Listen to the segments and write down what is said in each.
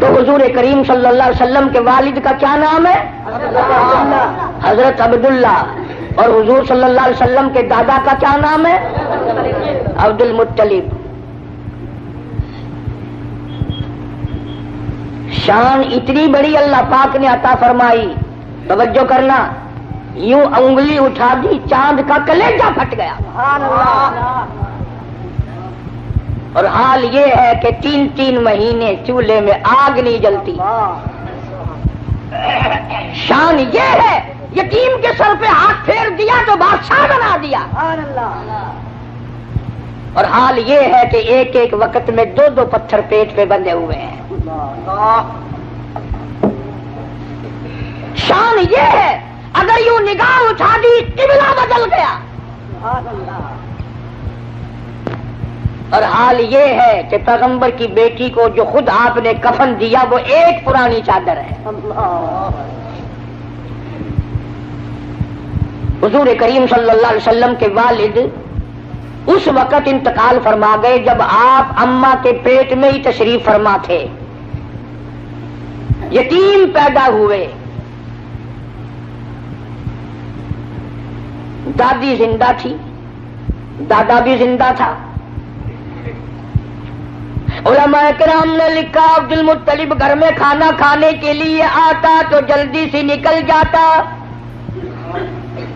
تو حضور کریم صلی اللہ علیہ وسلم کے والد کا کیا نام ہے؟ حضرت عبداللہ. اور حضور صلی اللہ علیہ وسلم کے دادا کا کیا نام ہے؟ عبد المطلب. شان اتنی بڑی اللہ پاک نے عطا فرمائی، توجہ کرنا، یوں انگلی اٹھا دی چاند کا کلیجہ پھٹ گیا. اور حال یہ ہے کہ 3 مہینے چولہے میں آگ نہیں جلتی. شان یہ ہے یتیم کے سر پہ ہاتھ پھیر دیا تو بادشاہ بنا دیا. اور حال یہ ہے کہ ایک وقت میں 2 پتھر پیٹ پہ بندھے ہوئے ہیں. شان یہ ہے اگر یوں نگاہ اٹھا دی قبلہ بدل گیا. اور حال یہ ہے کہ پیغمبر کی بیٹی کو جو خود آپ نے کفن دیا وہ ایک پرانی چادر ہے. حضور کریم صلی اللہ علیہ وسلم کے والد اس وقت انتقال فرما گئے جب آپ اماں کے پیٹ میں ہی تشریف فرما تھے. یتیم پیدا ہوئے. دادی زندہ تھی، دادا بھی زندہ تھا. علماء کرام نے لکھا عبد المطلب گھر میں کھانا کھانے کے لیے آتا تو جلدی سے نکل جاتا.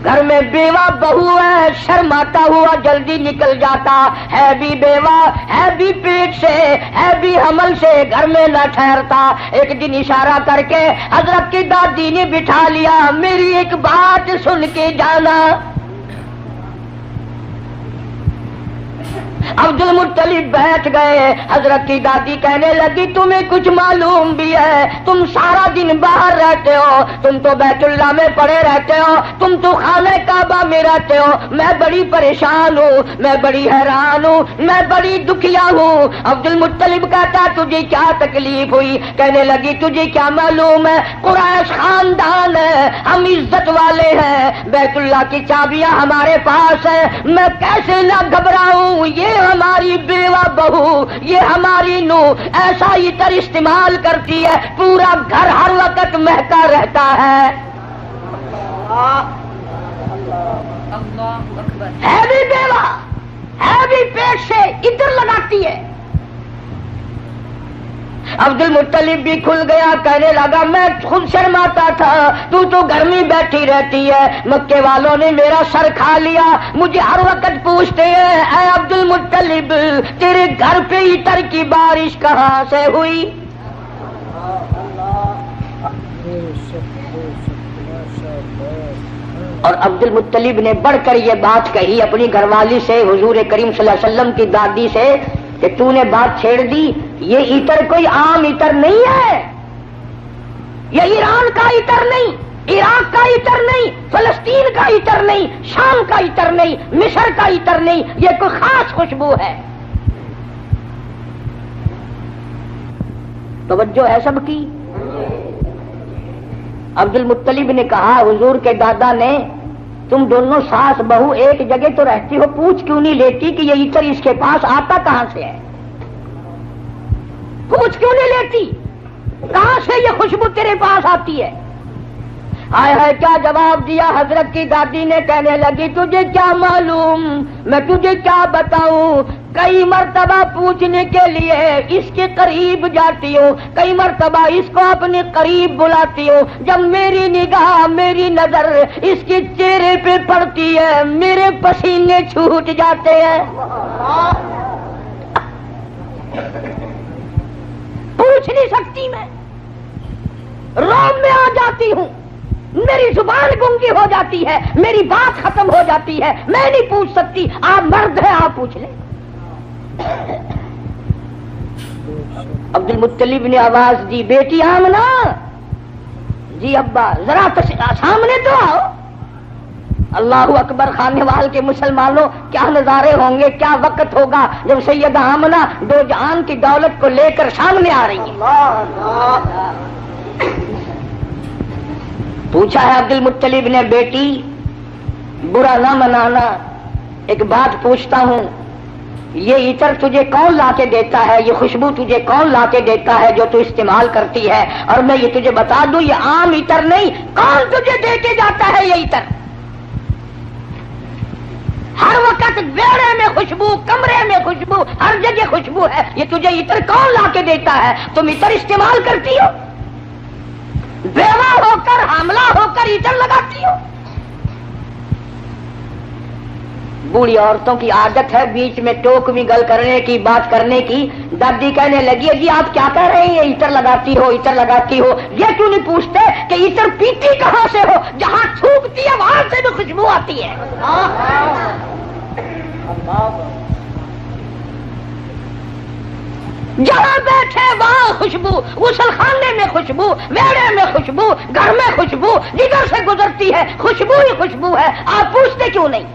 گھر میں بیوہ بہو ہے، شرماتا ہوا جلدی نکل جاتا. ہے بھی بیوہ، ہے بھی پیٹ سے، ہے بھی حمل سے، گھر میں نہ ٹھہرتا. ایک دن اشارہ کر کے حضرت کی دادی نے بٹھا لیا، میری ایک بات سن کے جانا. عبد المطلب بیٹھ گئے. حضرت کی دادی کہنے لگی تمہیں کچھ معلوم بھی ہے؟ تم سارا دن باہر رہتے ہو، تم تو بیت اللہ میں پڑے رہتے ہو، تم تو خانہ کعبہ میں رہتے ہو. میں بڑی پریشان ہوں، میں بڑی حیران ہوں، میں بڑی دکھیا ہوں. عبد المطلب کہتا تجھے کیا تکلیف ہوئی؟ کہنے لگی تجھے کیا معلوم ہے، قریش خاندان ہے، ہم عزت والے ہیں، بیت اللہ کی چابیاں ہمارے پاس ہیں. میں کیسے نہ گھبراؤں؟ یہ ہماری بیوہ بہو، یہ ہماری نو ایسا عطر استعمال کرتی ہے پورا گھر ہر وقت مہکا رہتا ہے. ہے بھی بیوہ، ہے بھی پیٹ سے عطر لگاتی ہے. عبد المطلب بھی کھل گیا، کہنے لگا میں خود شرماتا تھا، تو گھر میں بیٹھی رہتی ہے. مکے والوں نے میرا سر کھا لیا، مجھے ہر وقت پوچھتے ہیں اے عبد المطلب تیرے گھر پہ عطر کی بارش کہاں سے ہوئی؟ اور عبد المطلب نے بڑھ کر یہ بات کہی اپنی گھر والی سے، حضور کریم صلی اللہ علیہ وسلم کی دادی سے، کہ تو نے بات چھیڑ دی. یہ عطر کوئی عام عطر نہیں ہے، یہ ایران کا عطر نہیں، عراق کا عطر نہیں، فلسطین کا عطر نہیں، شام کا عطر نہیں، مصر کا عطر نہیں، یہ کوئی خاص خوشبو ہے. توجہ ہے سب کی؟ عبد المطلب نے کہا حضور کے دادا نے تم دونوں ساس بہو ایک جگہ تو رہتی ہو، پوچھ کیوں نہیں لیتی کہ یہ عطر اس کے پاس آتا کہاں سے ہے؟ پوچھ کیوں نہیں لیتی کہاں سے یہ خوشبو تیرے پاس آتی ہے؟ ہائے ہائے کیا جواب دیا حضرت کی دادی نے. کہنے لگی تجھے کیا معلوم، میں تجھے کیا بتاؤں. کئی مرتبہ پوچھنے کے لیے اس کے قریب جاتی ہوں، کئی مرتبہ اس کو اپنے قریب بلاتی ہوں. جب میری نگاہ، میری نظر اس کے چہرے پہ پڑتی ہے میرے پسینے چھوٹ جاتے ہیں. پوچھ نہیں سکتی، میں روم میں آ جاتی ہوں، میری زبان گنگی ہو جاتی ہے، میری بات ختم ہو جاتی ہے، میں نہیں پوچھ سکتی. آپ مرد ہیں، آپ پوچھ لیں. عبد المطلب نے آواز دی بیٹی آمنہ. جی ابا ذرا سامنے تو آؤ. اللہ اکبر، خانے وال کے مسلمانوں کیا نظارے ہوں گے، کیا وقت ہوگا جب سیدہ آمنہ دو جہان کی دولت کو لے کر سامنے آ رہی ہیں. پوچھا ہے عبد المطلب نے بیٹی برا نہ منانا، ایک بات پوچھتا ہوں، یہ عطر تجھے کون لا کے دیتا ہے، یہ خوشبو تجھے کون لا کے دیتا ہے جو تو استعمال کرتی ہے؟ اور میں یہ تجھے بتا دوں یہ عام عطر نہیں، کون تجھے دے کے جاتا ہے یہ عطر؟ ہر وقت بیڑے میں خوشبو، کمرے میں خوشبو، ہر جگہ خوشبو ہے، یہ تجھے عطر کون لا کے دیتا ہے؟ تم عطر استعمال کرتی ہو، بیوہ ہو کر حاملہ ہو کر عطر لگاتی ہو۔ بوڑھی عورتوں کی عادت ہے بیچ میں ٹوک بھی گل کرنے کی، بات کرنے کی۔ دادی کہنے لگی جی آپ کیا کہہ رہے ہیں، عطر لگاتی ہو عطر لگاتی ہو، یہ کیوں نہیں پوچھتے کہ عطر پیتی کہاں سے ہو؟ جہاں تھوکتی ہے وہاں سے بھی خوشبو آتی ہے۔ جہاں بیٹھے وہاں خوشبو، غسل خانے میں خوشبو، ویڑے میں خوشبو، گھر میں خوشبو، جدھر سے گزرتی ہے خوشبو ہی خوشبو ہے، آپ پوچھتے کیوں نہیں؟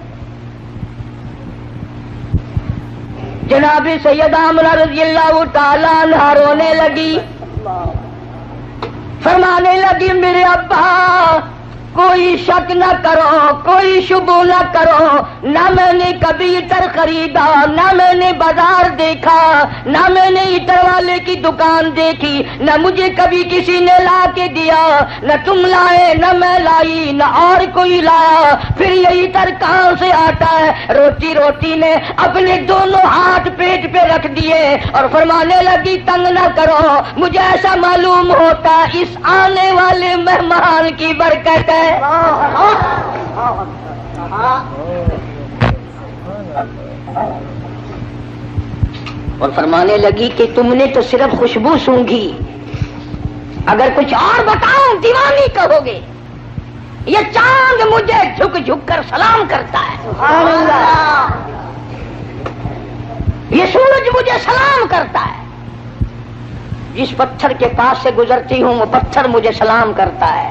جناب سیدہ آمنہ رضی اللہ تعالیٰ عنہا رونے لگی، فرمانے لگی میرے ابا کوئی شک نہ کرو، کوئی شبہ نہ کرو، نہ میں نے کبھی عطر خریدا، نہ میں نے بازار دیکھا، نہ میں نے عطر والے کی دکان دیکھی، نہ مجھے کبھی کسی نے لا کے دیا، نہ تم لائے نہ میں لائی نہ اور کوئی لایا، پھر یہ عطر کہاں سے آتا ہے؟ روتی روتی نے اپنے دونوں ہاتھ پیٹ پہ رکھ دیے اور فرمانے لگی تنگ نہ کرو، مجھے ایسا معلوم ہوتا اس آنے والے مہمان کی برکت ہے۔ اور فرمانے لگی کہ تم نے تو صرف خوشبو سونگھی، اگر کچھ اور بتاؤں دیوانی کہو گے۔ یہ چاند مجھے جھک جھک کر سلام کرتا ہے، سبحان اللہ۔ یہ سورج مجھے سلام کرتا ہے، جس پتھر کے پاس سے گزرتی ہوں وہ پتھر مجھے سلام کرتا ہے،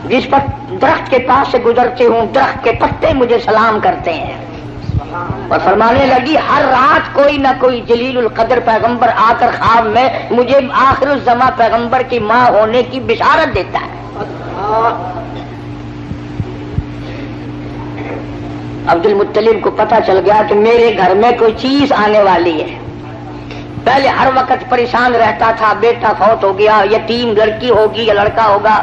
جس پر درخت کے پاس سے گزرتے ہوں درخت کے پتے مجھے سلام کرتے ہیں۔ اور فرمانے لگی ہر رات کوئی نہ کوئی جلیل القدر پیغمبر آ کر خواب میں مجھے آخر الزماں پیغمبر کی ماں ہونے کی بشارت دیتا ہے۔ عبد المطلب کو پتہ چل گیا کہ میرے گھر میں کوئی چیز آنے والی ہے۔ پہلے ہر وقت پریشان رہتا تھا، بیٹا فوت ہو گیا، یتیم لڑکی ہوگی یا لڑکا ہوگا،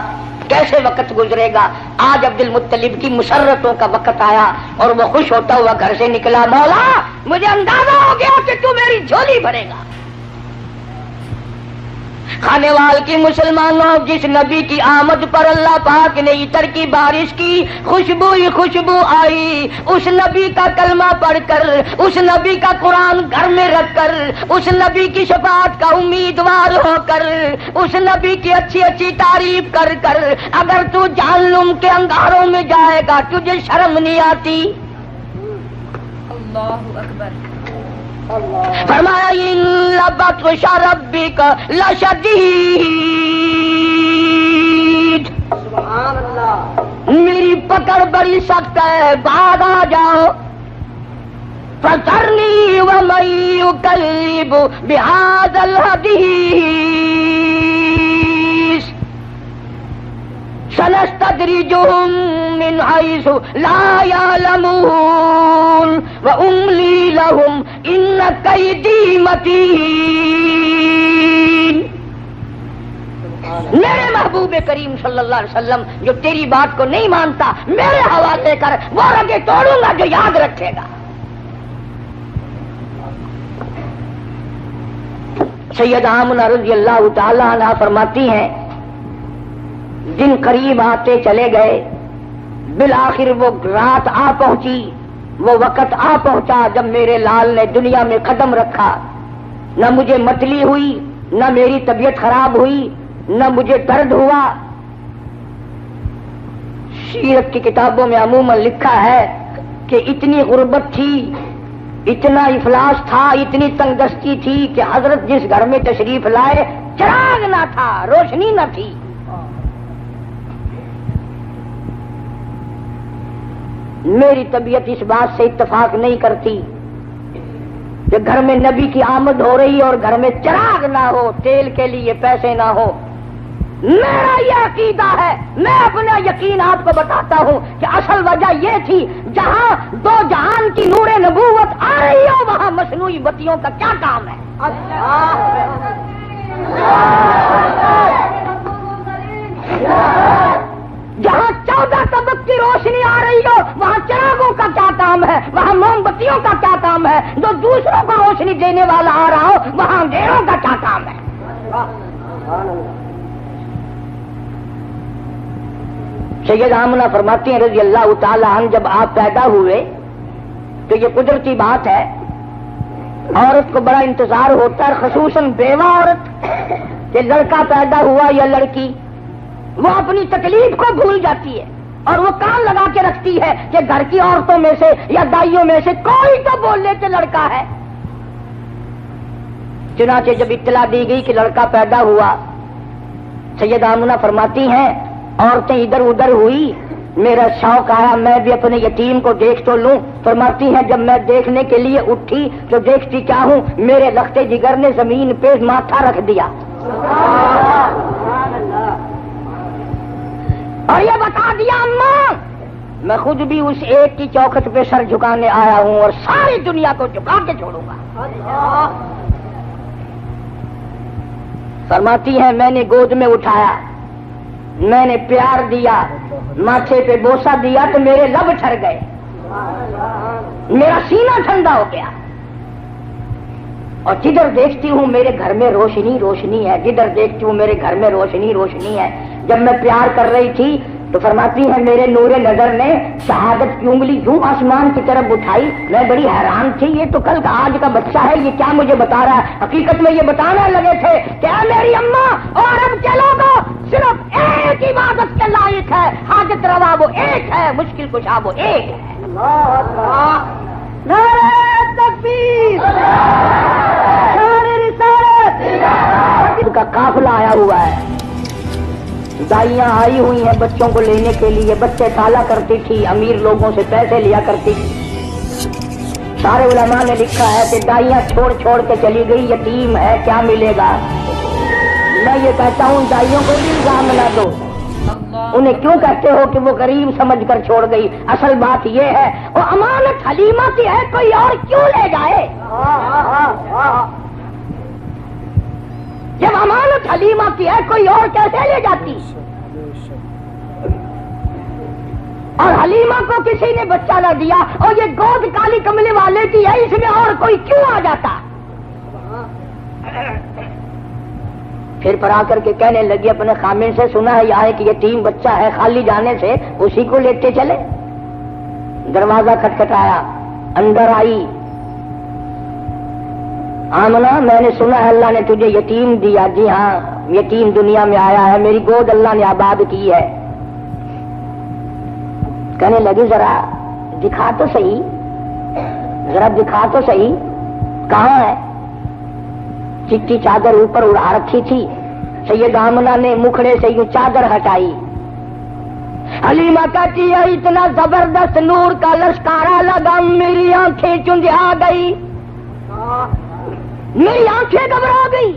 کیسے وقت گزرے گا۔ آج عبد المطلب کی مسرتوں کا وقت آیا اور وہ خوش ہوتا ہوا گھر سے نکلا، مولا مجھے اندازہ ہو گیا کہ تو میری جھولی بھرے گا۔ کھانے وال کی مسلمانوں، جس نبی کی آمد پر اللہ پاک نے عطر کی بارش کی، خوشبو ہی خوشبو آئی، اس نبی کا کلمہ پڑھ کر، اس نبی کا قرآن گھر میں رکھ کر، اس نبی کی شفاعت کا امیدوار ہو کر، اس نبی کی اچھی اچھی تعریف کر کر اگر تو جہنم کے انگاروں میں جائے گا تجھے شرم نہیں آتی؟ اللہ اکبر۔ فرمایا ان بطش ربک لشدید، سبحان اللہ، میری پکڑ بڑی سخت ہے، بھاگ آ جاؤ۔ فذرنی ومن یکذب بہذا الحدیث سنستدرجهم من حيث لا يعلمون وأملي لهم إن كيدي متين۔ میرے محبوب کریم صلی اللہ علیہ وسلم جو تیری بات کو نہیں مانتا میرے حوالے کر، وہ رگیں توڑوں گا جو یاد رکھے گا۔ سیدہ آمنہ رضی اللہ تعالی عنہا فرماتی ہیں دن قریب آتے چلے گئے، بالآخر وہ رات آ پہنچی، وہ وقت آ پہنچا جب میرے لال نے دنیا میں قدم رکھا۔ نہ مجھے متلی ہوئی، نہ میری طبیعت خراب ہوئی، نہ مجھے درد ہوا۔ سیرت کی کتابوں میں عموماً لکھا ہے کہ اتنی غربت تھی، اتنا افلاس تھا، اتنی تنگ دستی تھی کہ حضرت جس گھر میں تشریف لائے چراغ نہ تھا، روشنی نہ تھی۔ میری طبیعت اس بات سے اتفاق نہیں کرتی کہ گھر میں نبی کی آمد ہو رہی اور گھر میں چراغ نہ ہو، تیل کے لیے پیسے نہ ہو۔ میرا یہ عقیدہ ہے، میں اپنا یقین آپ کو بتاتا ہوں کہ اصل وجہ یہ تھی، جہاں دو جہان کی نور نبوت آ رہی ہو وہاں مصنوعی بتیوں کا کیا کام ہے؟ جہاں 14 طبق کی روشنی آ رہی ہو وہاں چراغوں کا کیا کام ہے؟ وہاں موم بتیوں کا کیا کام ہے؟ جو دوسروں کو روشنی دینے والا آ رہا ہو وہاں اندھیروں کا کیا کام ہے؟ سید آمنہ فرماتی ہیں رضی اللہ تعالی عنہ، جب آپ پیدا ہوئے تو یہ قدرتی بات ہے، عورت کو بڑا انتظار ہوتا ہے، خصوصاً بیوہ عورت، کہ لڑکا پیدا ہوا یا لڑکی، وہ اپنی تکلیف کو بھول جاتی ہے اور وہ کان لگا کے رکھتی ہے کہ گھر کی عورتوں میں سے یا دائیوں میں سے کوئی تو بول لے کہ لڑکا ہے۔ چنانچہ جب اطلاع دی گئی کہ لڑکا پیدا ہوا، سید آمنہ فرماتی ہیں عورتیں ادھر ادھر ہوئی، میرا شوق آیا میں بھی اپنے یتیم کو دیکھ تو لوں۔ فرماتی ہیں جب میں دیکھنے کے لیے اٹھی تو دیکھتی کیا ہوں، میرے لخت جگر نے زمین پہ ماتھا رکھ دیا اور یہ بتا دیا اماں میں خود بھی اس ایک کی چوکھٹ پہ سر جھکانے آیا ہوں اور ساری دنیا کو جھکا کے چھوڑوں گا۔ فرماتی ہیں میں نے گود میں اٹھایا، میں نے پیار دیا، ماتھے پہ بوسہ دیا تو میرے لب ٹھر گئے، میرا سینہ ٹھنڈا ہو گیا، اور جدھر دیکھتی ہوں میرے گھر میں روشنی روشنی ہے، جدھر دیکھتی ہوں میرے گھر میں روشنی روشنی ہے۔ جب میں پیار کر رہی تھی تو فرماتی ہے میرے نور نظر نے شہادت کی انگلی یوں آسمان کی طرف اٹھائی، میں بڑی حیران تھی، یہ تو کل کا آج کا بچہ ہے، یہ کیا مجھے بتا رہا ہے؟ حقیقت میں یہ بتانے لگے تھے کہ اے میری اماں اور اب کے لوگوں صرف ایک عبادت کے لائق ہے، حاجت روا وہ ایک ہے، مشکل کشا وہ ایک ہے۔ نعرہ تکبیر، نعرہ رسالت، ان کا قافلہ آیا ہوا ہے، دائیاں آئی ہوئی ہیں بچوں کو لینے کے لیے، بچے پالا کرتی تھی، امیر لوگوں سے پیسے لیا کرتی تھی۔ سارے علماء نے لکھا ہے کہ دائیاں چھوڑ چھوڑ کے چلی گئی، یتیم ہے کیا ملے گا؟ میں یہ کہتا ہوں دائیوں کو بھی الزام نہ دو، انہیں کیوں کہتے ہو کہ وہ غریب سمجھ کر چھوڑ گئی؟ اصل بات یہ ہے وہ امانت حلیمہ کی ہے، کوئی اور کیوں لے جائے؟ جب امانت حلیمہ کی ہے کوئی اور کیسے لے جاتی؟ اور حلیمہ کو کسی نے بچہ نہ دیا، اور یہ گود کالی کملے والے کی ہے، اس میں اور کوئی کیوں آ جاتا؟ پھر پر آ کر کے کہنے لگی اپنے خامن سے، سنا ہے یہاں ایک یتیم بچہ ہے، خالی جانے سے اسی کو لیتے چلے۔ دروازہ کھٹکھٹایا، اندر آئی، آمنہ میں نے سنا ہے اللہ نے تجھے یتیم دیا۔ جی ہاں، یتیم دنیا میں آیا ہے، میری گود اللہ نے آباد کی ہے۔ کہنے لگی ذرا دکھا تو صحیح، ذرا دکھا تو صحیح، کہاں ہے؟ چٹی چادر اوپر اڑا رکھی تھی، سید آمنہ نے مکھڑے سے یوں چادر ہٹائی۔ حلیمہ کہتی ہے اتنا زبردست نور کا لشکارا لگا، میری آنکھیں چنجھا گئی، میری آنکھیں گھبرا گئی،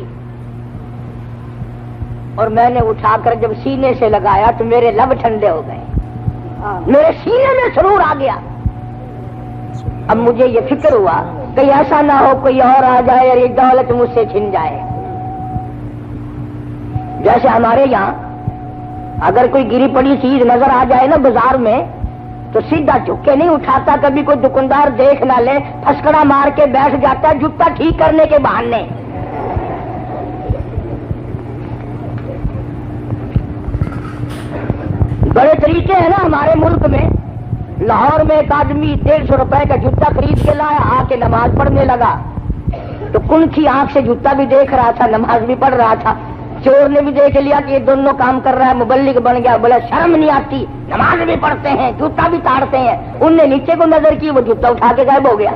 اور میں نے اٹھا کر جب سینے سے لگایا تو میرے لب ٹھنڈے ہو گئے، میرے سینے میں سرور آ گیا۔ اب مجھے یہ فکر ہوا کہ ایسا نہ ہو کوئی اور آ جائے اور یہ دولت مجھ سے چھن جائے۔ جیسے ہمارے یہاں اگر کوئی گری پڑی چیز نظر آ جائے نا بازار میں تو سیدھا جھک کے نہیں اٹھاتا، کبھی کوئی دکاندار دیکھ نہ لے پھسکڑا مار کے بیٹھ جاتا ہے جوتا ٹھیک کرنے کے بہانے۔ بڑے طریقے ہیں نا ہمارے ملک میں۔ لاہور میں ایک آدمی 150 روپے کا جوتا خرید کے لایا، آ کے نماز پڑھنے لگا تو کن کی آنکھ سے جوتا بھی دیکھ رہا تھا، نماز بھی پڑھ رہا تھا۔ چور نے بھی دیکھ لیا کہ یہ دونوں کام کر رہا ہے، مبلغ بن گیا، بولا شرم نہیں آتی، نماز بھی پڑھتے ہیں جوتا بھی تاڑتے ہیں۔ ان نے نیچے کو نظر کی، وہ جوتا اٹھا کے غائب ہو گیا۔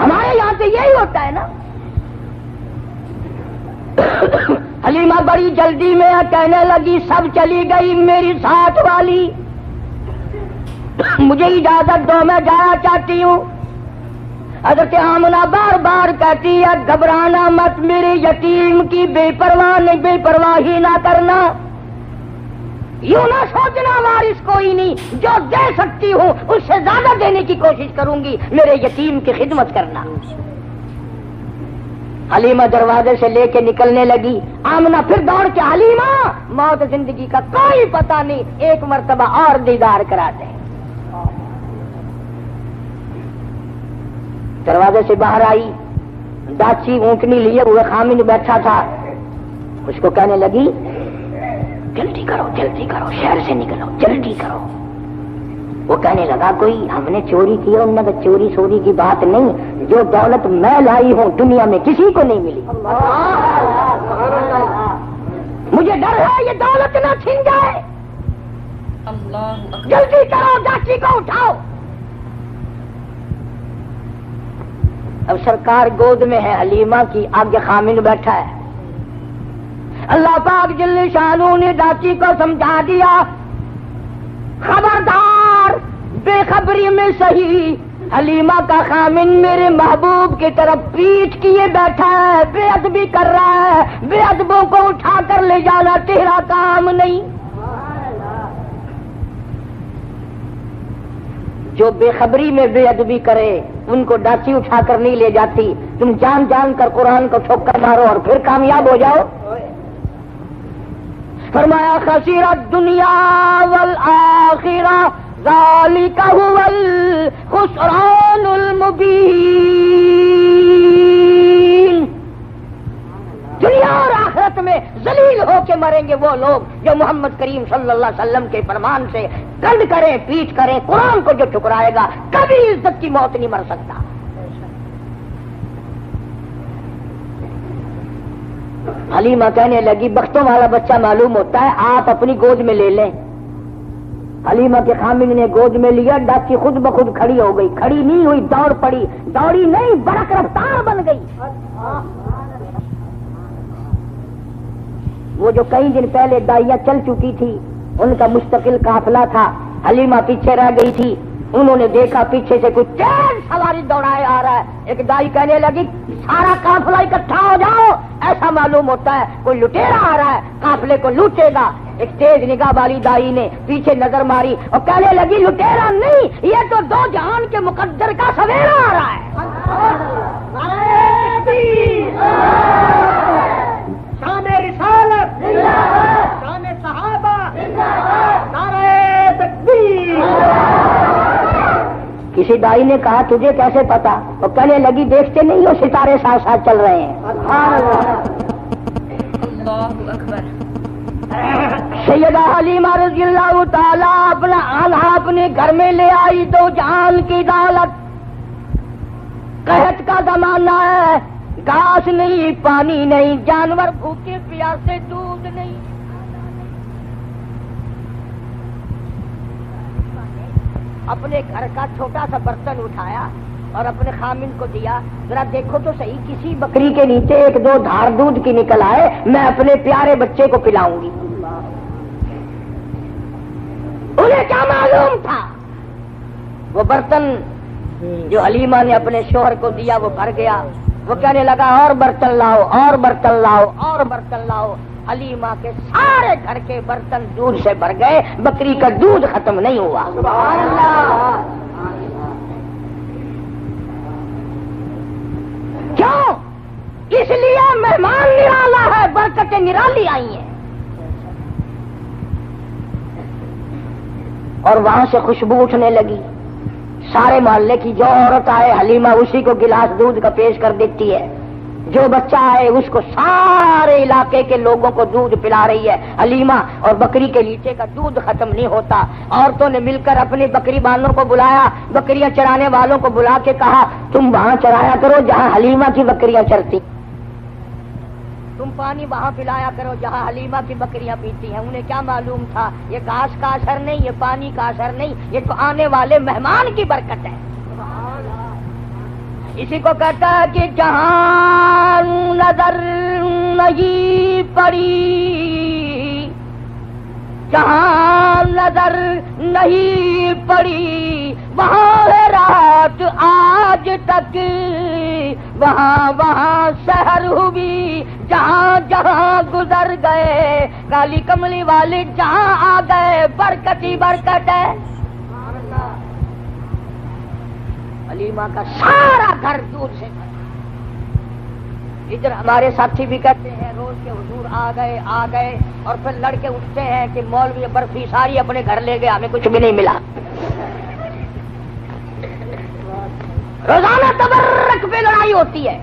ہمارے یہاں سے یہی ہوتا ہے نا۔ حلیمہ بڑی جلدی میں کہنے لگی سب چلی گئی، میری ساتھ والی مجھے اجازت دو میں جانا چاہتی ہوں۔ حضرت آمنہ بار بار کہتی ہے گھبرانا مت میرے یتیم کی بے پرواہی نہ کرنا، یوں نہ سوچنا وارث کوئی نہیں، جو دے سکتی ہوں اس سے زیادہ دینے کی کوشش کروں گی، میرے یتیم کی خدمت کرنا۔ حلیمہ دروازے سے لے کے نکلنے لگی، آمنہ پھر دوڑ کے حلیمہ موت زندگی کا کوئی پتہ نہیں، ایک مرتبہ اور دیدار کرا دیں۔ دروازے سے باہر آئی، ڈاچی اونٹنی لیے ہوئے خامن بیٹھا تھا، اس کو کہنے لگی جلدی کرو شہر سے نکلو، جلدی کرو۔ وہ کہنے لگا کوئی ہم نے چوری کی، انہوں نے کہا چوری سوری کی بات نہیں، جو دولت میں لائی ہوں دنیا میں کسی کو نہیں ملی، مجھے ڈر ہے یہ دولت نہ چھن جائے، جلدی کرو ڈاچی کو اٹھاؤ۔ اب سرکار گود میں ہے حلیمہ کی، آگے خامن بیٹھا ہے۔ اللہ پاک جل شانہ نے ڈاچی کو سمجھا دیا خبردار بے خبری میں صحیح، حلیمہ کا خامن میرے محبوب کی طرف پیٹھ کیے بیٹھا ہے، بے ادبی کر رہا ہے، بے ادبوں کو اٹھا کر لے جانا تیرا کام نہیں۔ جو بے خبری میں بے ادبی کرے ان کو ڈاچی اٹھا کر نہیں لے جاتی، تم جان جان کر قرآن کو ٹھوکر مارو اور پھر کامیاب ہو جاؤ۔ فرمایا خسر الدنیا والآخرہ ذالک هو الخسران المبین، دنیا اور آخرت میں ذلیل ہو کے مریں گے وہ لوگ جو محمد کریم صلی اللہ علیہ وسلم کے فرمان سے کنڈ کریں، پیٹ کریں، قرآن کو جو ٹھکرائے گا کبھی عزت کی موت نہیں مر سکتا۔ حلیمہ کہنے لگی بختوں والا بچہ معلوم ہوتا ہے، آپ اپنی گود میں لے لیں۔ حلیمہ کے خامن نے گود میں لیا، ڈاچی خود بخود کھڑی ہو گئی، کھڑی نہیں ہوئی، دوڑ پڑی، دوڑی نہیں برق رفتار بن گئی۔ وہ جو کئی دن پہلے دائیاں چل چکی تھی ان کا مستقل قافلہ تھا، حلیمہ پیچھے رہ گئی تھی، انہوں نے دیکھا پیچھے سے کچھ تیز سواری دوڑائے آ رہا ہے، ایک دائی کہنے لگی سارا قافلہ اکٹھا ہو جاؤ، ایسا معلوم ہوتا ہے کوئی لٹیرا آ رہا ہے، قافلے کو لوٹے گا۔ ایک تیز نگاہ والی دائی نے پیچھے نظر ماری اور کہنے لگی لٹیرا نہیں، یہ تو دو جہان کے مقدر کا سویرا آ رہا ہے۔ شان رسالت، شان صحابہ، نعرہ تکبیر۔ کسی دائی نے کہا تجھے کیسے پتا؟ وہ کہنے لگی دیکھتے نہیں ہو ستارے ساتھ ساتھ چل رہے ہیں۔ اللہ اکبر۔ سیدہ حلیمہ رضی اللہ تعالیٰ اپنا آلہ اپنے گھر میں لے آئی، دو جہان کی دولت۔ قحط کا زمانہ ہے، گھاس نہیں، پانی نہیں، جانور بھوکے پیاسے، دودھ نہیں۔ اپنے گھر کا چھوٹا سا برتن اٹھایا اور اپنے خامن کو دیا، ذرا دیکھو تو صحیح کسی بکری کے نیچے ایک دو دھار دودھ کی نکل آئے، میں اپنے پیارے بچے کو پلاؤں گی۔ انہیں کیا معلوم تھا وہ برتن جو حلیمہ نے اپنے شوہر کو دیا وہ بھر گیا۔ وہ کہنے لگا اور برتن لاؤ، اور برتن لاؤ، اور برتن لاؤ۔ حلیمہ کے سارے گھر کے برتن دودھ سے بھر گئے، بکری کا دودھ ختم نہیں ہوا۔ سبحان اللہ۔ کیوں؟ اس لیے مہمان نرالا ہے، برکتیں نرالی آئی ہیں۔ اور وہاں سے خوشبو اٹھنے لگی، سارے محلے کی جو عورت آئے حلیمہ اسی کو گلاس دودھ کا پیش کر دیتی ہے، جو بچہ آئے اس کو سارے علاقے کے لوگوں کو دودھ پلا رہی ہے حلیمہ، اور بکری کے نیچے کا دودھ ختم نہیں ہوتا۔ عورتوں نے مل کر اپنی بکری بانوں کو بلایا، بکریاں چرانے والوں کو بلا کے کہا تم وہاں چرایا کرو جہاں حلیمہ کی بکریاں چرتی، تم پانی وہاں پلایا کرو جہاں حلیمہ کی بکریاں پیتی ہیں۔ انہیں کیا معلوم تھا یہ گھاس کا اثر نہیں، یہ پانی کا اثر نہیں، یہ تو آنے والے مہمان کی برکت ہے۔ اسی کو کہتا ہے کہ جہاں نظر نہیں پڑی، جہاں نظر نہیں پڑی وہاں ہے رات آج تک، وہاں وہاں سحر ہوئی جہاں جہاں گزر گئے، کالی کملی والے جہاں آ گئے، برکت ہی برکت ہے۔ علیمہ کا سارا گھر دودھ سے بھرا۔ ادھر ہمارے ساتھی بھی کہتے ہیں روز کے حضور آ گئے اور پھر لڑکے اٹھتے ہیں کہ مولوی برفی ساری اپنے گھر لے گئے، ہمیں کچھ بھی نہیں ملا۔ روزانہ تبرک پہ لڑائی ہوتی ہے۔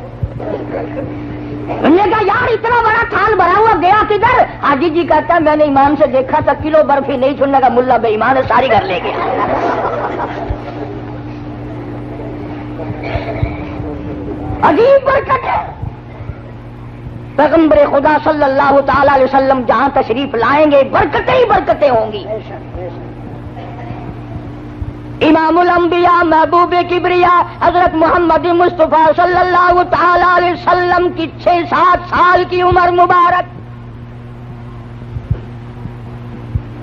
انہوں نے کہا یار اتنا بڑا تھال بھرا ہوا گیا کدھر؟ حاجی جی کہتا ہے میں نے ایمان سے دیکھا تھا کلو برفی نہیں چھوڑنے کا، ملا بے ایمان ہے ساری گھر لے گیا۔ عجیب برکت ہے۔ پیغمبر خدا صلی اللہ تعالی علیہ وسلم جہاں تشریف لائیں گے برکتیں ہی برکتیں ہوں گی۔ امام الانبیاء محبوب کبریا حضرت محمد مصطفیٰ صلی اللہ تعالی علیہ وسلم کی 6-7 سال کی عمر مبارک،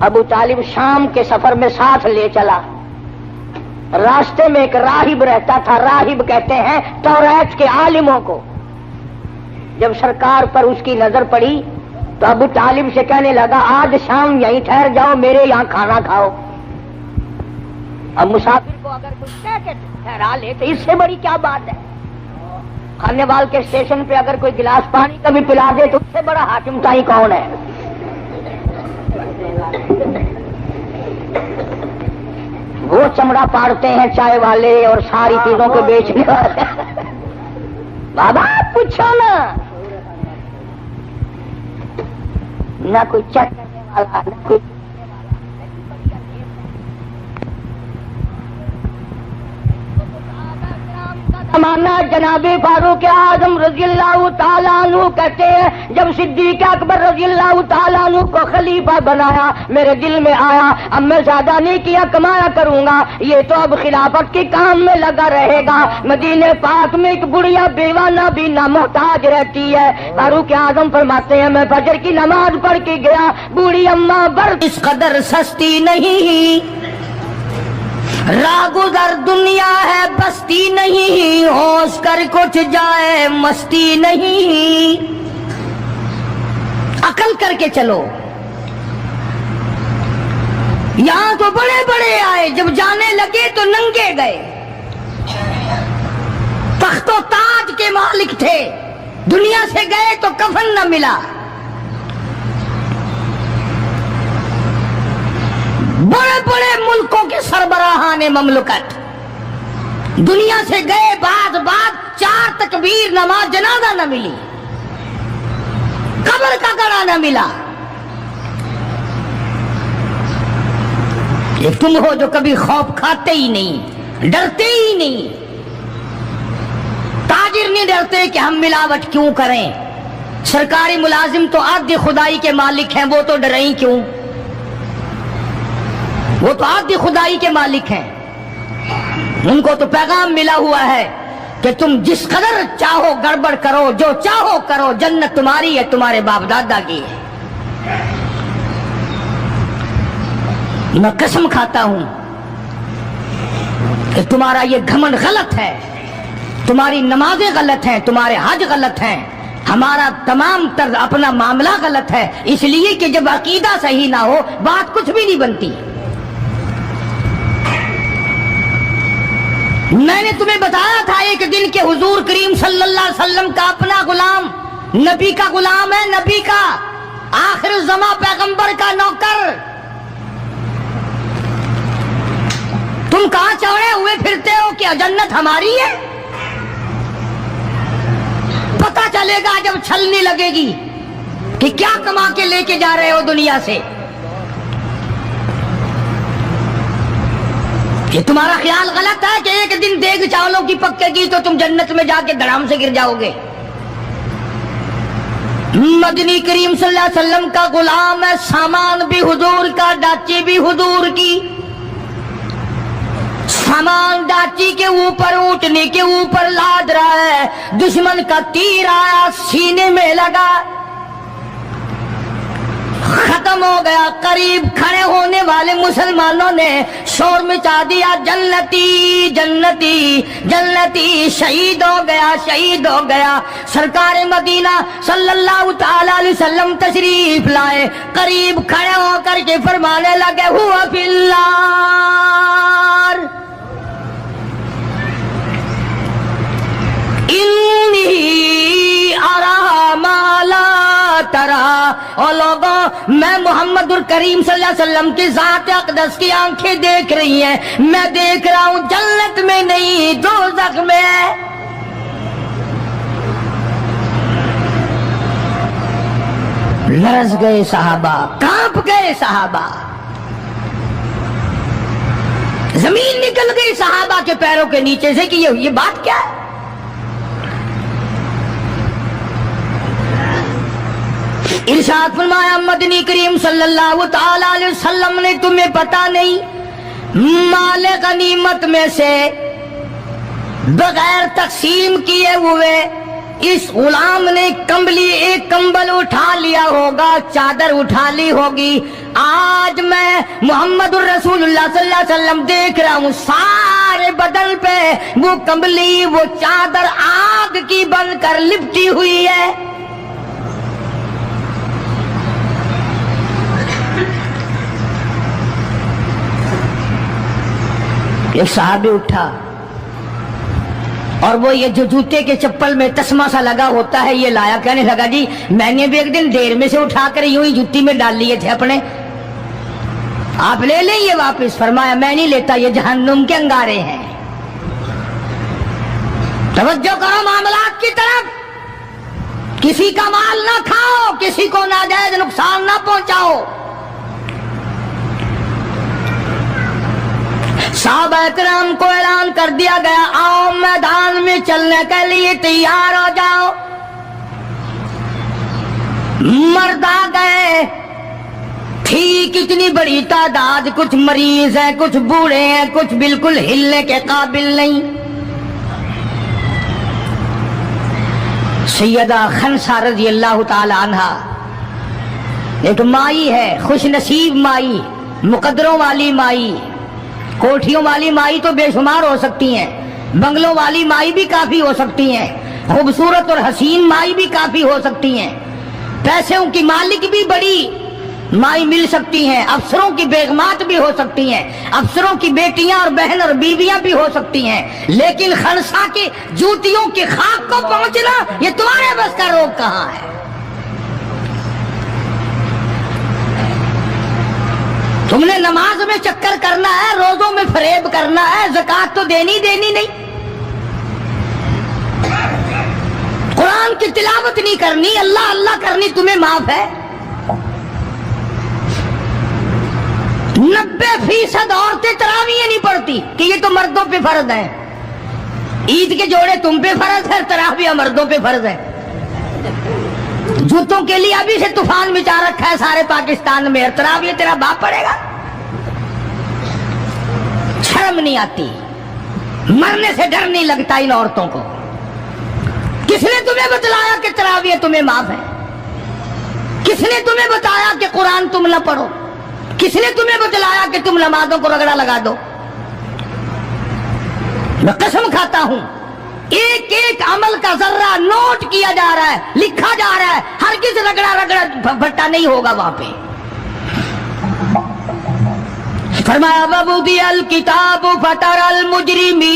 ابو طالب شام کے سفر میں ساتھ لے چلا۔ راستے میں ایک راہب رہتا تھا، راہب کہتے ہیں توریت کے عالموں کو۔ جب سرکار پر اس کی نظر پڑی تو ابو طالب سے کہنے لگا آج شام یہیں ٹھہر جاؤ، میرے یہاں کھانا کھاؤ۔ اب مسافر کو اگر کوئی کہہ کے ٹھہرا لے تو اس سے بڑی کیا بات ہے؟ کھانے وال کے اسٹیشن پہ اگر کوئی گلاس پانی کا بھی پلا دے تو اس سے بڑا حاکم تائی کون ہے؟ وہ چمڑا پاڑتے ہیں چائے والے اور ساری چیزوں کو بیچنے والے۔ بابا پوچھو نا، نہ کوئی چیک کرنے والا نہ کوئی زمانہ۔ جناب فاروق اعظم رضی اللہ تعالیٰ عنہ کہتے ہیں جب صدیق اکبر رضی اللہ تعالیٰ عنہ کو خلیفہ بنایا میرے دل میں آیا اب میں زیادہ نہیں کیا کمایا کروں گا، یہ تو اب خلافت کے کام میں لگا رہے گا۔ مدینے پاک میں ایک بڑھیا بیوہ نابینا محتاج رہتی ہے۔ فاروق اعظم فرماتے ہیں میں فجر کی نماز پڑھ کے گیا، بوڑھی اماں بر اس قدر سستی نہیں، راہ گزر دنیا ہے بستی نہیں، ہوش کر کچھ جائے مستی نہیں، عقل کر کے چلو۔ یہاں تو بڑے بڑے آئے، جب جانے لگے تو ننگے گئے۔ تخت و تاج کے مالک تھے، دنیا سے گئے تو کفن نہ ملا۔ بڑے بڑے ملکوں کے سربراہان مملکت دنیا سے گئے، بعد 4 تکبیر نماز جنازہ نہ ملی، قبر کا گڑا نہ ملا۔ یہ تم ہو جو کبھی خوف کھاتے ہی نہیں، ڈرتے ہی نہیں۔ تاجر نہیں ڈرتے کہ ہم ملاوٹ کیوں کریں، سرکاری ملازم تو آدھی خدائی کے مالک ہیں، وہ تو ڈریں کیوں؟ وہ تو آدھی خدائی کے مالک ہیں، ان کو تو پیغام ملا ہوا ہے کہ تم جس قدر چاہو گڑبڑ کرو، جو چاہو کرو، جنت تمہاری ہے، تمہارے باپ دادا کی ہے۔ میں قسم کھاتا ہوں کہ تمہارا یہ گھمنڈ غلط ہے، تمہاری نمازیں غلط ہیں، تمہارے حج غلط ہیں، ہمارا تمام طرز اپنا معاملہ غلط ہے، اس لیے کہ جب عقیدہ صحیح نہ ہو بات کچھ بھی نہیں بنتی۔ میں نے تمہیں بتایا تھا ایک دن کہ حضور کریم صلی اللہ علیہ وسلم کا اپنا غلام نبی کا غلام ہے، نبی کا آخر الزماں پیغمبر کا نوکر۔ تم کہاں چڑھے ہوئے پھرتے ہو کہ جنت ہماری ہے؟ پتہ چلے گا جب چھلنے لگے گی کہ کیا کما کے لے کے جا رہے ہو دنیا سے۔ یہ تمہارا خیال غلط ہے کہ ایک دن دیگ چاولوں کی پکے گی تو تم جنت میں جا کے دھڑام سے گر جاؤ گے۔ مدنی کریم صلی اللہ علیہ وسلم کا غلام ہے، سامان بھی حضور کا، ڈاچی بھی حضور کی۔ سامان ڈاچی کے اوپر اونٹنے کے اوپر لاد رہا ہے، دشمن کا تیر آیا سینے میں لگا، ختم ہو گیا. قریب کھڑے ہونے والے مسلمانوں نے شور مچا دیا, جنتی جنتی جنتی, شہید ہو گیا شہید ہو گیا. سرکار مدینہ صلی اللہ تعالی علیہ وسلم تشریف لائے, قریب کھڑے ہو کر کے فرمانے لگے, ہوا فی النار انی ارا ما لا ترا. اور لوگوں, میں محمد الکریم صلی اللہ علیہ وسلم کی ذات اقدس کی آنکھیں دیکھ رہی ہیں, میں دیکھ رہا ہوں جنت میں نہیں دوزخ میں ہے. لرز گئے صحابہ, کانپ گئے صحابہ, زمین نکل گئی صحابہ کے پیروں کے نیچے سے کہ یہ بات کیا ہے. ارشاد فرمایا مدنی کریم صلی اللہ تعالی علیہ وسلم نے, تمہیں پتا نہیں مال غنیمت میں سے بغیر تقسیم کیے ہوئے اس غلام نے کمبلی ایک کمبل اٹھا لیا ہوگا, چادر اٹھا لی ہوگی. آج میں محمد الرسول اللہ صلی اللہ علیہ وسلم دیکھ رہا ہوں سارے بدن پہ وہ کمبلی, وہ چادر آگ کی بن کر لپٹی ہوئی ہے. ایک صحابی اٹھا اور وہ یہ جو جوتے کے چپل میں تسمہ سا لگا ہوتا ہے یہ لایا, کہنے لگا جی میں نے بھی ایک دن دیر میں سے اٹھا کر یوں ہی جوتی میں ڈال لیے تھے اپنے, آپ لے لیں یہ واپس. فرمایا میں نہیں لیتا, یہ جہنم کے انگارے ہیں. توجہ کرو معاملات کی طرف, کسی کا مال نہ کھاؤ, کسی کو ناجائز نقصان نہ پہنچاؤ. صحابہ کرام کو اعلان کر دیا گیا, آؤ میدان میں چلنے کے لیے تیار ہو جاؤ. مرد آ گئے, تھی کتنی بڑی تعداد, کچھ مریض ہیں, کچھ بوڑھے ہیں, کچھ بالکل ہلنے کے قابل نہیں. سیدہ خنسا رضی اللہ تعالی عنہا ایک مائی ہے, خوش نصیب مائی, مقدروں والی مائی. کوٹھیوں والی مائی تو بے شمار ہو سکتی ہیں, بنگلوں والی مائی بھی کافی ہو سکتی ہیں, خوبصورت اور حسین مائی بھی کافی ہو سکتی ہیں, پیسوں کی مالک بھی بڑی مائی مل سکتی ہیں, افسروں کی بیگمات بھی ہو سکتی ہیں, افسروں کی بیٹیاں اور بہن اور بیویاں بھی ہو سکتی ہیں. لیکن خنسا کی جوتیوں کی خاک کو پہنچنا یہ تمہارے بس کا روگ کہاں ہے؟ تم نے نماز میں چکر کرنا ہے, روزوں میں فریب کرنا ہے, زکات تو دینی نہیں, قرآن کی تلاوت نہیں کرنی, اللہ اللہ کرنی تمہیں معاف ہے. 90% عورتیں تراویح نہیں پڑھتی کہ یہ تو مردوں پہ فرض ہے. عید کے جوڑے تم پہ فرض ہے, تراویح مردوں پہ فرض ہے. جوتوں کے لیے ابھی سے طوفان مچا رکھا ہے سارے پاکستان میں, تراویح تیرا باپ پڑے گا. شرم نہیں آتی, مرنے سے ڈر نہیں لگتا ان عورتوں کو. کس نے تمہیں بتلایا کہ تراویح تمہیں معاف ہے؟ کس نے تمہیں بتایا کہ قرآن تم نہ پڑھو؟ کس نے تمہیں بتلایا کہ تم نمازوں کو رگڑا لگا دو؟ میں قسم کھاتا ہوں ایک ایک عمل کا ذرہ نوٹ کیا جا رہا ہے, لکھا جا رہا ہے, ہرگز رگڑا بھٹا نہیں ہوگا وہاں پہ. فرمایا وَوُضِعَ الْكِتَابُ فَتَرَى الْمُجْرِمِينَ,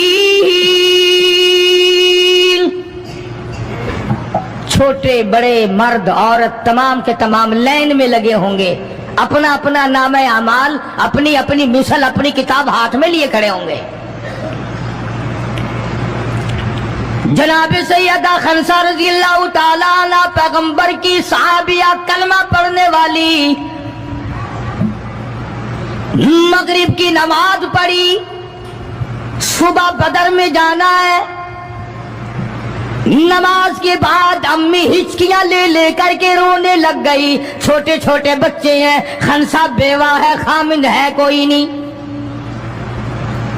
چھوٹے بڑے مرد عورت تمام کے تمام لائن میں لگے ہوں گے, اپنا اپنا نامہ اعمال, اپنی اپنی مثل, اپنی کتاب ہاتھ میں لیے کھڑے ہوں گے. جناب سیدہ خنسا رضی اللہ تعالیٰ عنہ پیغمبر کی صحابیہ, کلمہ پڑھنے والی, مغرب کی نماز پڑھی, صبح بدر میں جانا ہے. نماز کے بعد امی ہچکیاں لے لے کر کے رونے لگ گئی. چھوٹے چھوٹے بچے ہیں, خنسا بیوہ ہے, خامند ہے کوئی نہیں.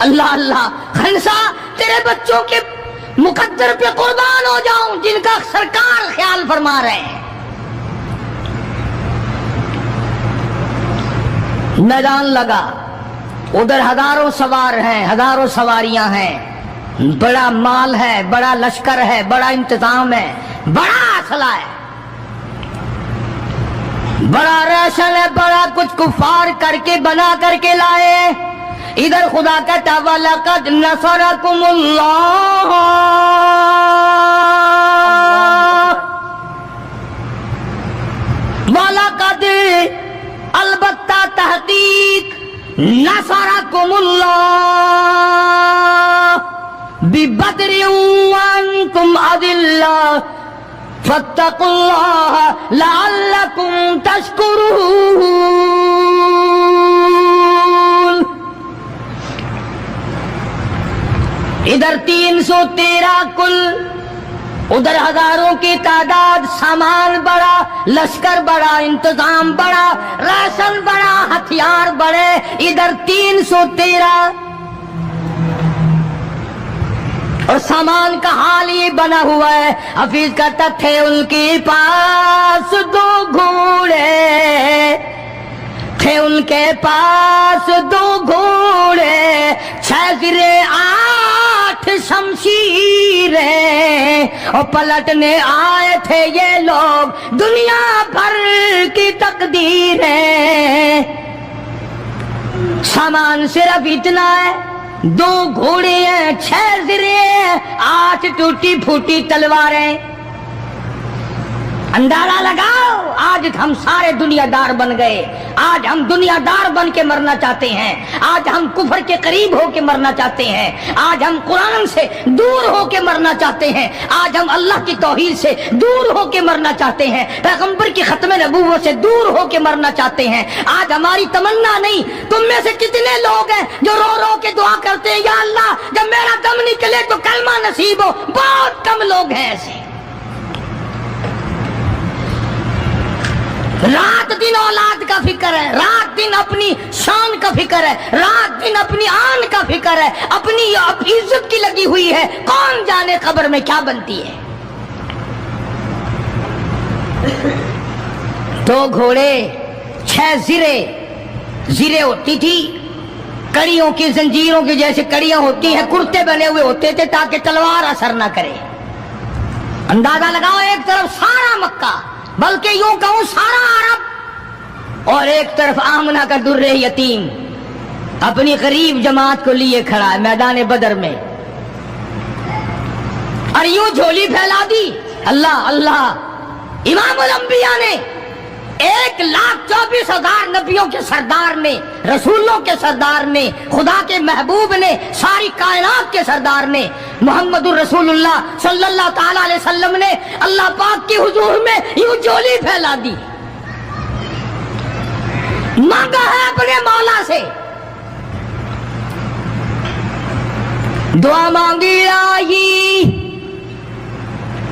اللہ اللہ خنسا تیرے بچوں کے مقدر پہ قربان ہو جاؤں جن کا سرکار خیال فرما رہے ہیں. میدان لگا, ادھر ہزاروں سوار ہیں, ہزاروں سواریاں ہیں, بڑا مال ہے, بڑا لشکر ہے, بڑا انتظام ہے, بڑا اسلحہ ہے, بڑا ریشن ہے, بڑا کچھ کفار کر کے بنا کر کے لائے. ادھر خدا کہتا وَلَقَدْ نَصَرَكُمُ اللَّهُ وَلَقَدْ البتہ تحقیق نصرکم اللہ ببدر وانتم اذلہ فاتقوا اللہ لعلکم تشکرون. ادھر 313 کل, ادھر ہزاروں کی تعداد, سامان بڑا, لشکر بڑا, انتظام بڑا, راشن بڑا, ہتھیار بڑے. ادھر 313 اور سامان کا حال یہ بنا ہوا ہے. حفیظ کہتا تھے ان کے پاس 2 گھوڑے, تھے ان کے پاس 2 گھوڑے, 6 زرے 8 شمشیریں, اور پلٹنے آئے تھے یہ لوگ دنیا بھر کی تقدیریں. سامان صرف اتنا ہے, 2 گھوڑے ہیں, 6 زرے, 8 ٹوٹی پھوٹی تلواریں. اندازہ لگاؤ, آج ہم سارے دنیا دار بن گئے. آج ہم دنیا دار بن کے مرنا چاہتے ہیں. آج ہم کفر کے قریب ہو کے مرنا چاہتے ہیں. آج ہم قرآن سے دور ہو کے مرنا چاہتے ہیں. آج ہم اللہ کی توحید سے دور ہو کے مرنا چاہتے ہیں. پیغمبر کی ختم نبوت سے دور ہو کے مرنا چاہتے ہیں. آج ہماری تمنا نہیں. تم میں سے کتنے لوگ ہیں جو رو رو کے دعا کرتے ہیں یا اللہ جب میرا دم نکلے تو کلمہ نصیب ہو؟ بہت کم لوگ ہیں ایسے. رات دن اولاد کا فکر ہے, رات دن اپنی شان کا فکر ہے, رات دن اپنی آن کا فکر ہے, اپنی عزت کی لگی ہوئی ہے. کون جانے قبر میں کیا بنتی ہے. 2 گھوڑے, 6 زرے. زرے ہوتی تھی کڑیوں کی, زنجیروں کی جیسے کڑیاں ہوتی ہیں, کرتے بنے ہوئے ہوتے تھے تاکہ تلوار اثر نہ کرے. اندازہ لگاؤ, ایک طرف سارا مکہ, بلکہ یوں کہوں سارا عرب, اور ایک طرف آمنہ کا در یتیم اپنی غریب جماعت کو لیے کھڑا ہے میدان بدر میں, اور یوں جھولی پھیلا دی. اللہ اللہ, امام الانبیاء نے 1,24,000 نبیوں کے سردار نے, رسولوں کے سردار نے, خدا کے محبوب نے, ساری کائنات کے سردار نے, محمد الرسول اللہ صلی اللہ تعالی علیہ وسلم نے اللہ پاک کی حضور میں یوں جھولی پھیلا دی. مانگا ہے اپنے مولا سے, دعا مانگی آئی,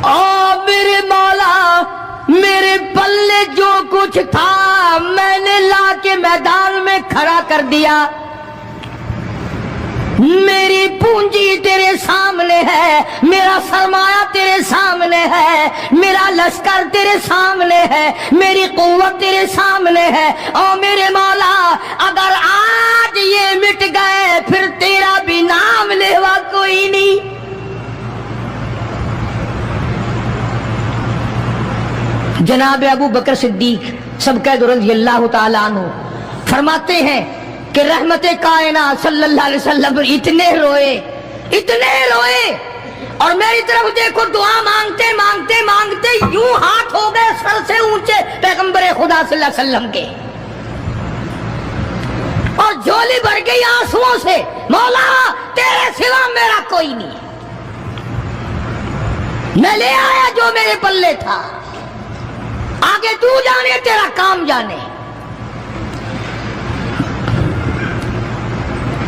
او میرے مولا میرے پلے جو کچھ تھا میں نے لا کے میدان میں کھڑا کر دیا. میری پونجی تیرے سامنے ہے, میرا سرمایہ تیرے سامنے ہے, میرا لشکر تیرے سامنے ہے, میری قوت تیرے سامنے ہے. او میرے مولا اگر آج یہ مٹ گئے پھر تیرا بھی نام لیوا کوئی نہیں. جناب ابو بکر صدیق سبقہ رضی اللہ تعالیٰ عنہ فرماتے ہیں کہ رحمت کائنات صلی اللہ علیہ وسلم اتنے روئے اور میری طرف دیکھو, دعا مانگتے مانگتے مانگتے یوں ہاتھ ہو گئے سر سے اونچے پیغمبر خدا صلی اللہ علیہ وسلم کے, اور جھولی بھر گئی آنسوؤں سے. مولا تیرے سوا میرا کوئی نہیں, میں لے آیا جو میرے پلے تھا, آگے تو جانے تیرا کام جانے.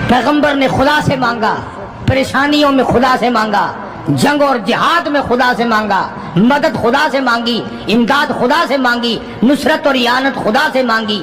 پیغمبر نے خدا سے مانگا, پریشانیوں میں خدا سے مانگا, جنگ اور جہاد میں خدا سے مانگا, مدد خدا سے مانگی, امداد خدا سے مانگی, نصرت اور اعانت خدا سے مانگی.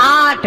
8,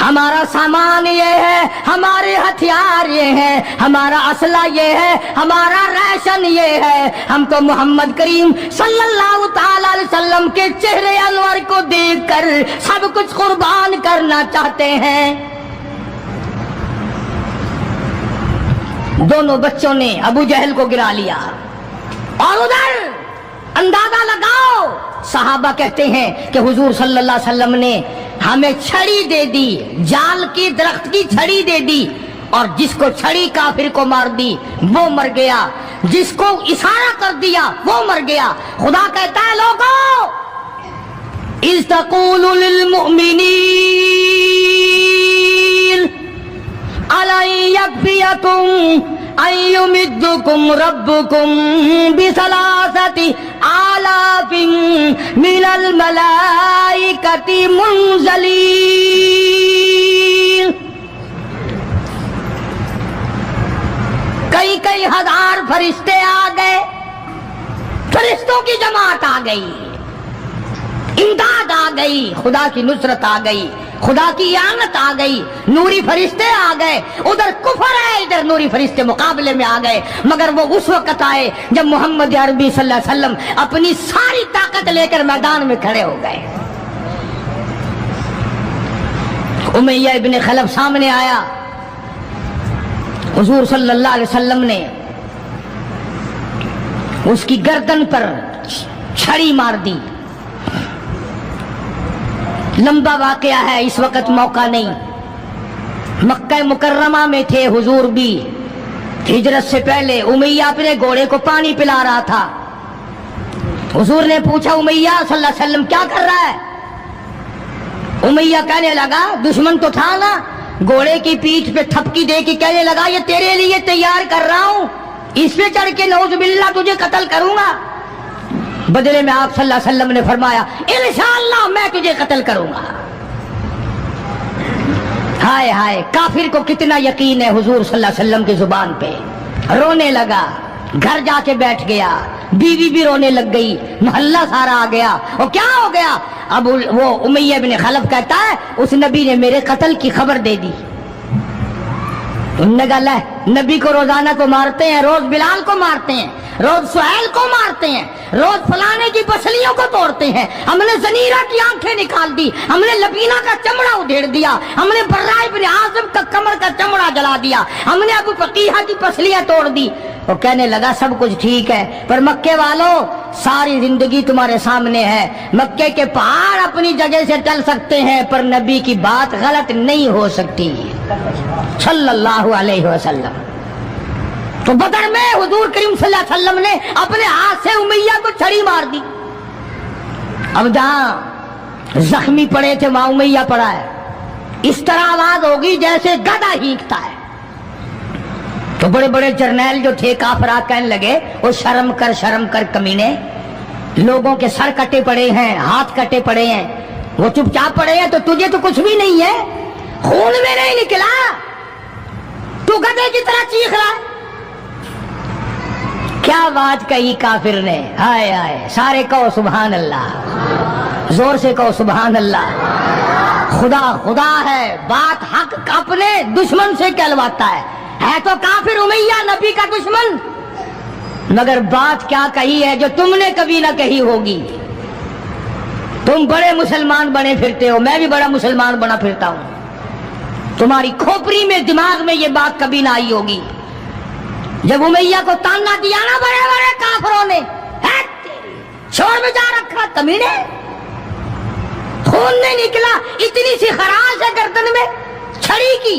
ہمارا سامان یہ ہے، ہمارے ہتھیار یہ ہیں، ہمارا اسلحہ یہ ہے، ہمارا ریشن یہ ہے. ہم تو محمد کریم صلی اللہ تعالی علیہ وسلم کے چہرے انور کو دیکھ کر سب کچھ قربان کرنا چاہتے ہیں. دونوں بچوں نے ابو جہل کو گرا لیا. اور ادھر اندازہ لگاؤ، صحابہ کہتے ہیں کہ حضور صلی اللہ علیہ وسلم نے ہمیں چھڑی دے دی، جال کی درخت کی چھڑی دے دی، اور جس کو چھڑی کافر کو مار دی وہ مر گیا، جس کو اشارہ کر دیا وہ مر گیا. خدا کہتا ہے لوگوں، اذ تقول للمؤمنین أَلَنْ يَكْفِيَكُمْ أَنْ يُمِدَّكُمْ رَبُّكُمْ بِثَلَاثَةِ آلَافٍ مِنَ الْمَلَائِكَةِ مُنْزَلِينَ. کئی ہزار فرشتے آ گئے، فرشتوں کی جماعت آ گئی، امداد آ گئی، خدا کی نصرت آ گئی، خدا کی اعانت آ گئی، نوری فرشتے آ گئے. ادھر کفر ہے، ادھر نوری فرشتے مقابلے میں آ گئے. مگر وہ اس وقت آئے جب محمد عربی صلی اللہ علیہ وسلم اپنی ساری طاقت لے کر میدان میں کھڑے ہو گئے. امیہ ابن خلف سامنے آیا. حضور صلی اللہ علیہ وسلم نے اس کی گردن پر چھڑی مار دی. لمبا واقعہ ہے، اس وقت موقع نہیں. مکہ مکرمہ میں تھے حضور بھی، ہجرت سے پہلے. امیہ اپنے گھوڑے کو پانی پلا رہا تھا. حضور نے پوچھا امیہ صلی اللہ علیہ وسلم کیا کر رہا ہے؟ امیہ کہنے لگا دشمن تو تھا نا، گھوڑے کی پیٹھ پہ تھپکی دے کے کہنے لگا یہ تیرے لیے تیار کر رہا ہوں، اس پہ چڑھ کے نعوذ باللہ تجھے قتل کروں گا. بدلے میں آپ صلی اللہ علیہ وسلم نے فرمایا انشاءاللہ میں تجھے قتل کروں گا. ہائے ہائے، کافر کو کتنا یقین ہے حضور صلی اللہ علیہ وسلم کی زبان پہ. رونے لگا، گھر جا کے بیٹھ گیا، بیوی بھی رونے لگ گئی، محلہ سارا آ گیا. اور کیا ہو گیا؟ اب وہ امیہ بن خلف کہتا ہے اس نبی نے میرے قتل کی خبر دے دی. انہوں نے کہا نبی کو روزانہ کو مارتے ہیں، روز بلال کو مارتے ہیں، روز سہیل کو مارتے ہیں، روز فلانے کی پسلیوں کو توڑتے ہیں، ہم نے زنیرہ کی آنکھیں نکال دی، ہم نے لبینہ کا چمڑا ادھیڑ دیا، ہم نے برائے بن عازب کا کمر کا چمڑا جلا دیا، ہم نے ابو فقیہ کی پسلیاں توڑ دی. وہ کہنے لگا سب کچھ ٹھیک ہے، پر مکے والوں ساری زندگی تمہارے سامنے ہے. مکے کے پہاڑ اپنی جگہ سے ٹل سکتے ہیں پر نبی کی بات غلط نہیں ہو سکتی صلی اللہ علیہ وسلم. تو بدر میں حضور کریم صلی اللہ علیہ وسلم نے اپنے ہاتھ سے امیہ کو چھڑی مار دی. اب جہاں زخمی پڑے تھے وہاں امیہ پڑا ہے. اس طرح آواز ہوگی جیسے گدھا ہینکتا ہے. تو بڑے بڑے جرنیل جو تھے کافرات کہنے لگے وہ شرم کر کمینے، لوگوں کے سر کٹے پڑے ہیں، ہاتھ کٹے پڑے ہیں، وہ چپ چاپ پڑے ہیں، تو تجھے تو کچھ بھی نہیں ہے، خون میں نہیں نکلا، تو گدھے کی طرح چیخ رہا ہے. کیا بات کہی کافر نے، ہائے ہائے. سارے کہو سبحان اللہ، زور سے کہو سبحان اللہ. خدا خدا ہے، بات حق اپنے دشمن سے کہلواتا ہے تو کافر امیہ نبی کا دشمن، مگر بات کیا کہی ہے جو تم نے کبھی نہ کہی ہوگی. تم بڑے مسلمان بنے پھرتے ہو، میں بھی بڑا مسلمان بنا پھرتا ہوں. تمہاری کھوپڑی میں دماغ میں یہ بات کبھی نہ آئی ہوگی. جب امیہ کو تانا دیا نا بڑے بڑے کافروں نے، چھوڑ میں جا رکھا کمینے، خون نہیں نکلا، اتنی سی خراش ہے گردن میں چھڑی کی،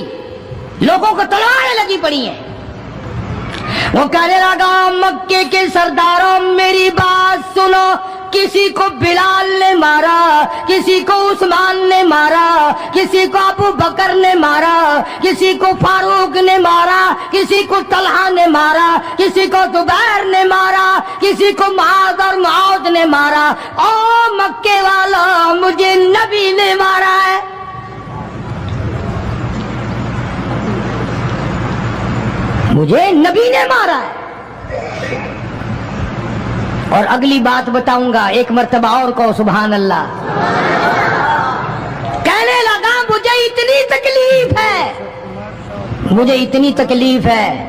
لوگوں کو تلواریں لگی پڑی ہیں. وہ کہنے لگا مکے کے سرداروں میری بات سنو، کسی کو بلال نے مارا، کسی کو عثمان نے مارا، کسی کو ابو بکر نے مارا، کسی کو فاروق نے مارا، کسی کو طلحہ نے مارا، کسی کو زبیر نے مارا، کسی کو معاذ اور معاذ نے مارا. او مکے والا مجھے نبی نے مارا ہے. مجھے نبی نے مارا ہے. اور اگلی بات بتاؤں گا، ایک مرتبہ اور کہو سبحان اللہ. کہنے لگا مجھے اتنی تکلیف ہے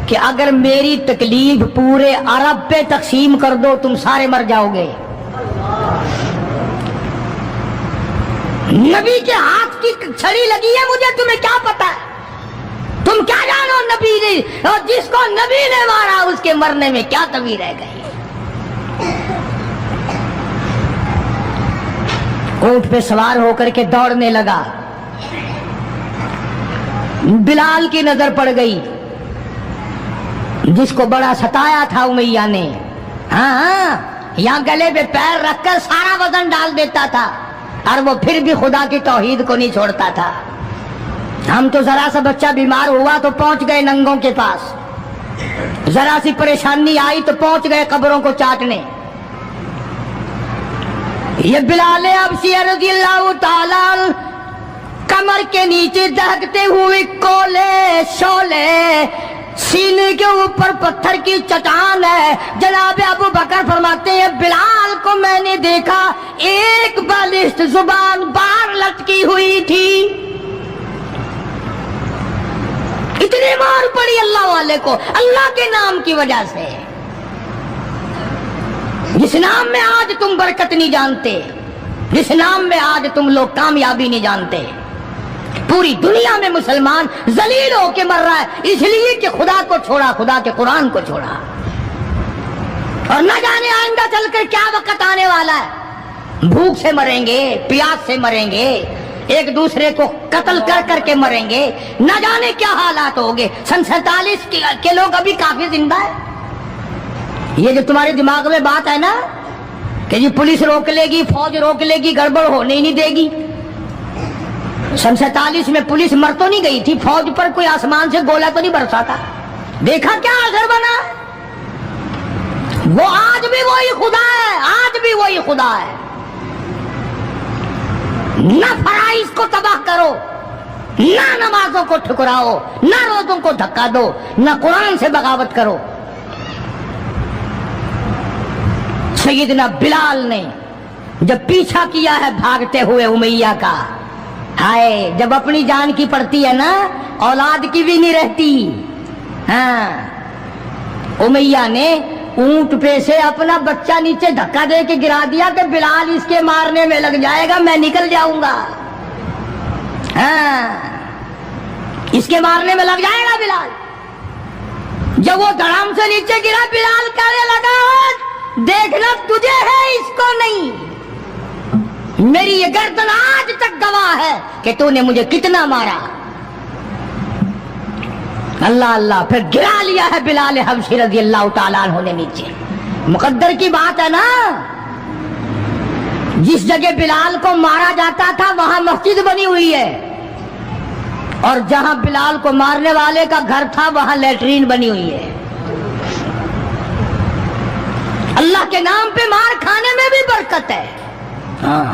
کہ اگر میری تکلیف پورے عرب پہ تقسیم کر دو تم سارے مر جاؤ گے. نبی کے ہاتھ کی چھڑی لگی ہے مجھے، تمہیں کیا پتا ہے؟ تم کیا جانو نبی نے، اور جس کو نبی نے مارا اس کے مرنے میں کیا کمی رہ گئی. اونٹ پہ سوار ہو کر کے دوڑنے لگا. بلال کی نظر پڑ گئی جس کو بڑا ستایا تھا امیہ نے. ہاں یہاں گلے پہ پیر رکھ کر سارا وزن ڈال دیتا تھا اور وہ پھر بھی خدا کی توحید کو نہیں چھوڑتا تھا. ہم تو ذرا سا بچہ بیمار ہوا تو پہنچ گئے ننگوں کے پاس، ذرا سی پریشانی آئی تو پہنچ گئے قبروں کو چاٹنے. یہ بلال حبشی رضی اللہ تعالیٰ کمر کے نیچے دہکتے ہوئے کولے شولے، سینے کے اوپر پتھر کی چٹان ہے. جناب ابو بکر فرماتے ہیں بلال کو میں نے دیکھا ایک بالشت زبان باہر لٹکی ہوئی تھی. اتنی مار پڑی اللہ والے کو اللہ کے نام کی وجہ سے، جس نام میں آج تم برکت نہیں جانتے، جس نام میں آج تم لوگ کامیابی نہیں جانتے. پوری دنیا میں مسلمان ذلیل ہو کے مر رہا ہے اس لیے کہ خدا کو چھوڑا، خدا کے قرآن کو چھوڑا. اور نہ جانے آئندہ چل کر کیا وقت آنے والا ہے. بھوک سے مریں گے، پیاس سے مریں گے، ایک دوسرے کو قتل کر کر کے مریں گے، نہ جانے کیا حالات ہوگے. سن 47 کے لوگ ابھی کافی زندہ ہے. یہ جو تمہارے دماغ میں بات ہے نا کہ جی پولیس روک لے گی، فوج روک لے گی، گڑبڑ ہونے نہیں دے گی. سن 47 میں پولیس مر تو نہیں گئی تھی، فوج پر کوئی آسمان سے گولا تو نہیں برسا تھا. دیکھا کیا اثر بنا. وہ آج بھی وہی خدا ہے، آج بھی وہی خدا ہے. نہ فرائض کو تباہ کرو، نہ نمازوں کو ٹھکراؤ، نہ روزوں کو دھکا دو، نہ قرآن سے بغاوت کرو. سیدنا بلال نے جب پیچھا کیا ہے بھاگتے ہوئے امیہ کا، ہائے جب اپنی جان کی پڑتی ہے نا اولاد کی بھی نہیں رہتی. ہاں امیہ نے اونٹ پہ سے اپنا بچہ نیچے دھکا دے کے گرا دیا کہ بلال اس کے مارنے میں لگ جائے گا، میں نکل جاؤں گا. ہاں اس کے مارنے میں لگ جائے گا بلال. جب وہ دھڑام سے نیچے گرا بلال کہنے لگا دیکھنا تجھے ہے اس کو نہیں. میری یہ گردن آج تک گواہ ہے کہ تو نے مجھے کتنا مارا. اللہ اللہ پھر گرا لیا ہے بلال حبشی رضی اللہ تعالیٰ عنہ نے نیچے. مقدر کی بات ہے نا، جس جگہ بلال کو مارا جاتا تھا وہاں مسجد بنی ہوئی ہے، اور جہاں بلال کو مارنے والے کا گھر تھا وہاں لیٹرین بنی ہوئی ہے. اللہ کے نام پہ مار کھانے میں بھی برکت ہے. ہاں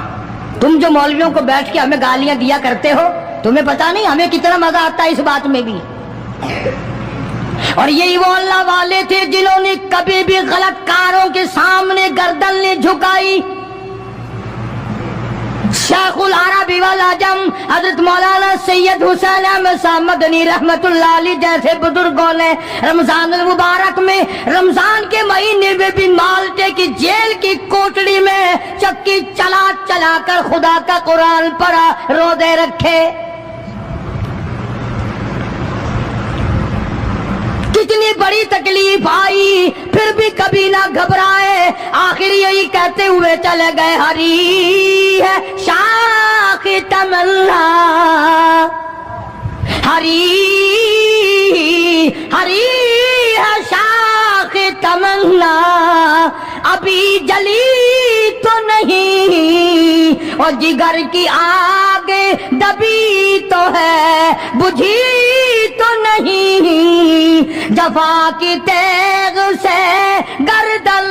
تم جو مولویوں کو بیٹھ کے ہمیں گالیاں دیا کرتے ہو تمہیں پتا نہیں ہمیں کتنا مزہ آتا ہے اس بات میں بھی. اور یہی وہ اللہ والے تھے جنہوں نے کبھی بھی غلط کاروں کے سامنے گردن نہیں جھکائی. شیخ العرب والعجم حضرت مولانا سید حسین احمد صاحب مدنی رحمت اللہ علیہ جیسے بزرگوں نے رمضان المبارک میں رمضان کے مہینے میں بھی مالٹے کی جیل کی کوٹڑی میں چکی چلا چلا کر خدا کا قرآن پڑھا، روزے رکھے. کتنی بڑی تکلیف آئی پھر بھی کبھی نہ گھبرائے. آخر یہی کہتے ہوئے چلے گئے ہری ہے شاخ تمنا، ہری ہری ہے شاخ تمنا، ابھی جلی تو نہیں اور جگر کی آگ دبی تو ہے بجھی تو نہیں. جفا کی تیغ سے گردن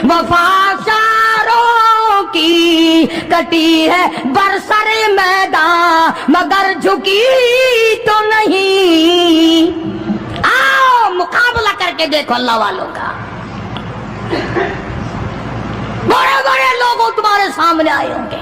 وفا ساروں کی کٹی ہے برسر میدان مگر جھکی تو نہیں. آؤ مقابلہ کر کے دیکھو اللہ والوں کا. بڑے بڑے لوگ تمہارے سامنے آئے ہوں گے،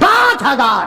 5000।